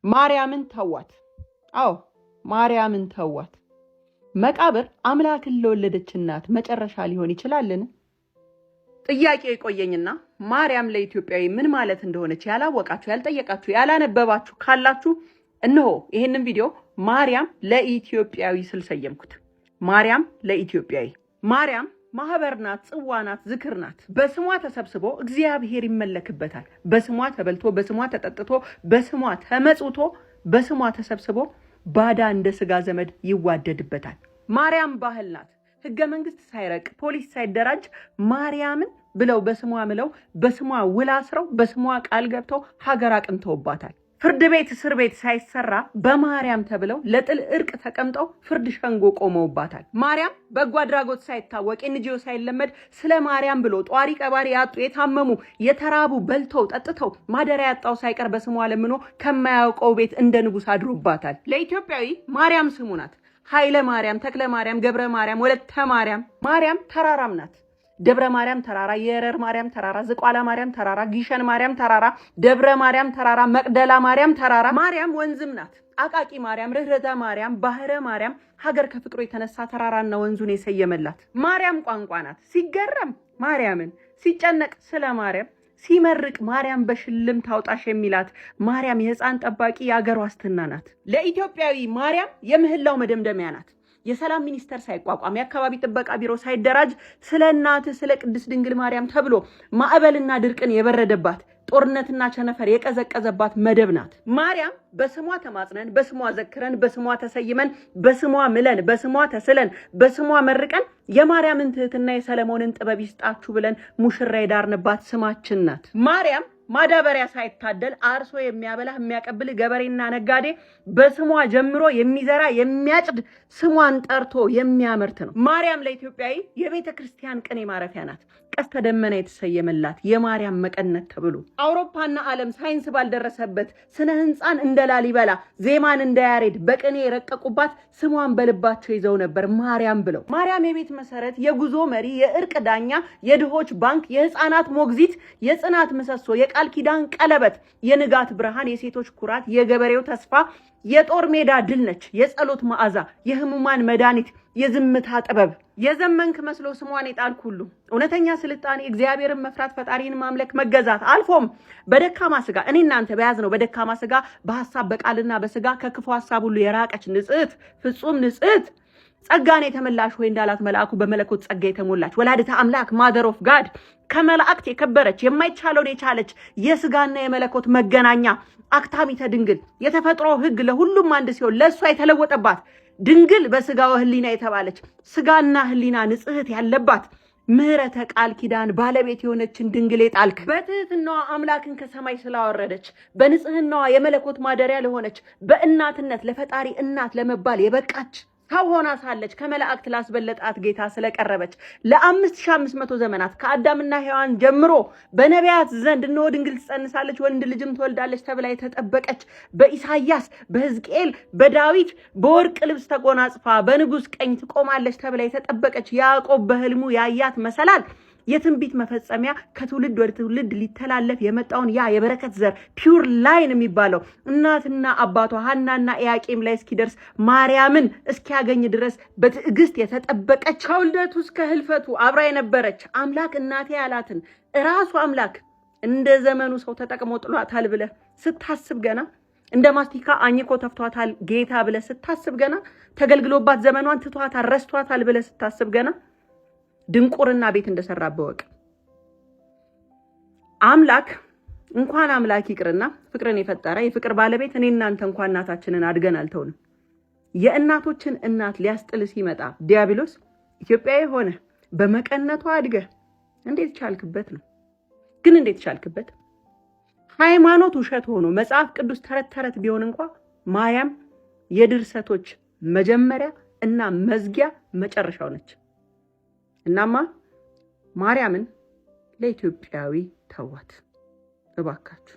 ማርያምን ተዋት። አዎ ማርያምን ተዋት። መቃብር አምላክን ለወለደች እናት መጨረሻ ሊሆን ይችላልን? ጥያቄው ይቆየኝና ማርያም ለኢትዮጵያዊ ምን ማለት እንደሆነች ያላወቃችሁ፣ ያልጠየቃችሁ፣ ያላነበባችሁ ካላችሁ እነሆ ይሄንን ቪዲዮ ማርያም ለኢትዮጵያዊ ስል ሰየምኩት። ማርያም ለኢትዮጵያዊ። ማርያም ማህበር ናት፣ ጽዋ ናት፣ ዝክር ናት። በስሟ ተሰብስቦ እግዚአብሔር ይመለክበታል። በስሟ ተበልቶ፣ በስሟ ተጠጥቶ፣ በስሟ ተመጽውቶ፣ በስሟ ተሰብስቦ ባዳ እንደ ስጋ ዘመድ ይዋደድበታል። ማርያም ባህል ናት። ህገ መንግስት ሳይረቅ ፖሊስ ሳይደራጅ ማርያምን ብለው በስሟ ምለው በስሟ ውል አስረው በስሟ ቃል ገብተው ሀገር አቅንተውባታል። ፍርድ ቤት እስር ቤት ሳይሰራ በማርያም ተብለው ለጥል እርቅ ተቀምጠው ፍርድ ሸንጎ ቆመውባታል። ማርያም በጎ አድራጎት ሳይታወቅ ኤንጂኦ ሳይለመድ ስለ ማርያም ብሎ ጧሪ ቀባሪ ያጡ የታመሙ የተራቡ በልተው ጠጥተው ማደሪያ ያጣው ሳይቀር በስሟ ለምኖ ከማያውቀው ቤት እንደ ንጉስ አድሮባታል። ለኢትዮጵያዊ ማርያም ስሙ ናት። ኃይለ ማርያም፣ ተክለ ማርያም፣ ገብረ ማርያም፣ ወለተ ማርያም። ማርያም ተራራም ናት። ደብረ ማርያም ተራራ፣ የረር ማርያም ተራራ፣ ዝቋላ ማርያም ተራራ፣ ጊሸን ማርያም ተራራ፣ ደብረ ማርያም ተራራ፣ መቅደላ ማርያም ተራራ። ማርያም ወንዝም ናት። አቃቂ ማርያም፣ ርህረተ ማርያም፣ ባህረ ማርያም ሀገር ከፍቅሩ የተነሳ ተራራና ወንዙን የሰየመላት። ማርያም ቋንቋ ናት። ሲገረም ማርያምን፣ ሲጨነቅ ስለ ማርያም፣ ሲመርቅ ማርያም በሽልም ታውጣሽ የሚላት ማርያም የህፃን ጠባቂ የአገር ዋስትና ናት። ለኢትዮጵያዊ ማርያም የምህላው መደምደሚያ ናት። የሰላም ሚኒስቴር ሳይቋቋም የአካባቢ ጥበቃ ቢሮ ሳይደራጅ ስለ እናት ስለ ቅድስት ድንግል ማርያም ተብሎ ማዕበልና ድርቅን የበረደባት ጦርነትና ቸነፈር የቀዘቀዘባት መደብ ናት። ማርያም በስሟ ተማጽነን፣ በስሟ ዘክረን፣ በስሟ ተሰይመን፣ በስሟ ምለን፣ በስሟ ተስለን፣ በስሟ መርቀን የማርያምን ትህትና የሰለሞንን ጥበብ ይስጣችሁ ብለን ሙሽራ የዳርንባት ስማችን ናት። ማርያም ማዳበሪያ ሳይታደል አርሶ የሚያበላ የሚያቀብል ገበሬና ነጋዴ በስሟ ጀምሮ የሚዘራ የሚያጭድ ስሟን ጠርቶ የሚያመርት ነው። ማርያም ለኢትዮጵያዊ የቤተ ክርስቲያን ቅኔ ማረፊያ ናት። ቀስተ ደመና የተሰየመላት የማርያም መቀነት ተብሎ አውሮፓና ዓለም ሳይንስ ባልደረሰበት ስነ ህንፃን እንደ ላሊበላ ዜማን እንደ ያሬድ በቅኔ የረቀቁባት ስሟን በልባቸው ይዘው ነበር ማርያም ብለው። ማርያም የቤት መሰረት፣ የጉዞ መሪ፣ የእርቅ ዳኛ፣ የድሆች ባንክ፣ የህፃናት ሞግዚት፣ የጽናት ምሰሶ፣ የቃል ኪዳን ቀለበት፣ የንጋት ብርሃን፣ የሴቶች ኩራት፣ የገበሬው ተስፋ፣ የጦር ሜዳ ድል ነች። የጸሎት መዓዛ፣ የህሙማን መድኃኒት፣ የዝምታ ጥበብ። የዘመንክ መስሎ ስሟን የጣልክ ሁሉ እውነተኛ ስልጣኔ እግዚአብሔርን መፍራት፣ ፈጣሪን ማምለክ፣ መገዛት አልፎም በደካማ ስጋ እኔ እናንተ በያዝነው በደካማ ስጋ በሐሳብ በቃልና በስጋ ከክፉ ሐሳብ ሁሉ የራቀች ንጽሕት ፍጹም ንጽሕት ጸጋን የተመላሽ ሆይ እንዳላት መልአኩ በመለኮት ጸጋ የተሞላች ወላዲተ አምላክ ማደር ኦፍ ጋድ ከመላእክት የከበረች የማይቻለውን የቻለች የስጋና የመለኮት መገናኛ አክታሚተ ድንግል የተፈጥሮ ህግ ለሁሉም አንድ ሲሆን ለእሷ የተለወጠባት ድንግል በስጋው ህሊና የተባለች ስጋና ህሊና ንጽሕት ያለባት ምህረተ ቃል ኪዳን ባለቤት የሆነችን ድንግል የጣልክ በትህትናዋ አምላክን ከሰማይ ስላወረደች በንጽህናዋ የመለኮት ማደሪያ ለሆነች በእናትነት ለፈጣሪ እናት ለመባል የበቃች ሰው ሆና ሳለች ከመላእክት ላስበለጣት ጌታ ስለቀረበች ለ5500 ዘመናት ከአዳምና ሔዋን ጀምሮ በነቢያት ዘንድ እነሆ ድንግል ትጸንሳለች ወንድ ልጅም ትወልዳለች ተብላ የተጠበቀች በኢሳይያስ በሕዝቅኤል በዳዊት በወርቅ ልብስ ተጎናጽፋ በንጉስ ቀኝ ትቆማለች ተብላ የተጠበቀች ያዕቆብ በህልሙ ያያት መሰላል የትንቢት መፈጸሚያ ከትውልድ ወደ ትውልድ ሊተላለፍ የመጣውን ያ የበረከት ዘር ፒውር ላይን የሚባለው እናትና አባቷ ሐናና ኢያቄም ላይ እስኪደርስ ማርያምን እስኪያገኝ ድረስ በትዕግስት የተጠበቀች ከውልደቱ እስከ ህልፈቱ አብራ የነበረች አምላክ እናቴ ያላትን ራሱ አምላክ እንደ ዘመኑ ሰው ተጠቅሞ ጥሏታል ብለ ስታስብ ገና እንደ ማስቲካ አኝኮ ተፍቷታል ጌታ ብለ ስታስብ ገና ተገልግሎባት ዘመኗን ትቷታል ረስቷታል ብለ ስታስብ ገና ድንቁርና ቤት እንደሰራበት ወቅ አምላክ እንኳን አምላክ ይቅርና ፍቅርን የፈጠረ የፍቅር ባለቤት እኔ እናንተ እንኳን እናታችንን አድገን አልተውንም። የእናቶችን እናት ሊያስጥል ሲመጣ ዲያብሎስ ኢትዮጵያዊ ሆነ በመቀነቷ አድገ እንዴት ቻልክበት ነው? ግን እንዴት ቻልክበት? ሃይማኖት ውሸት ሆኖ መጽሐፍ ቅዱስ ተረት ተረት ቢሆን እንኳን ማርያም የድርሰቶች መጀመሪያ እና መዝጊያ መጨረሻው ነች። እናማ ማርያምን ለኢትዮጵያዊ ተዋት እባካችሁ።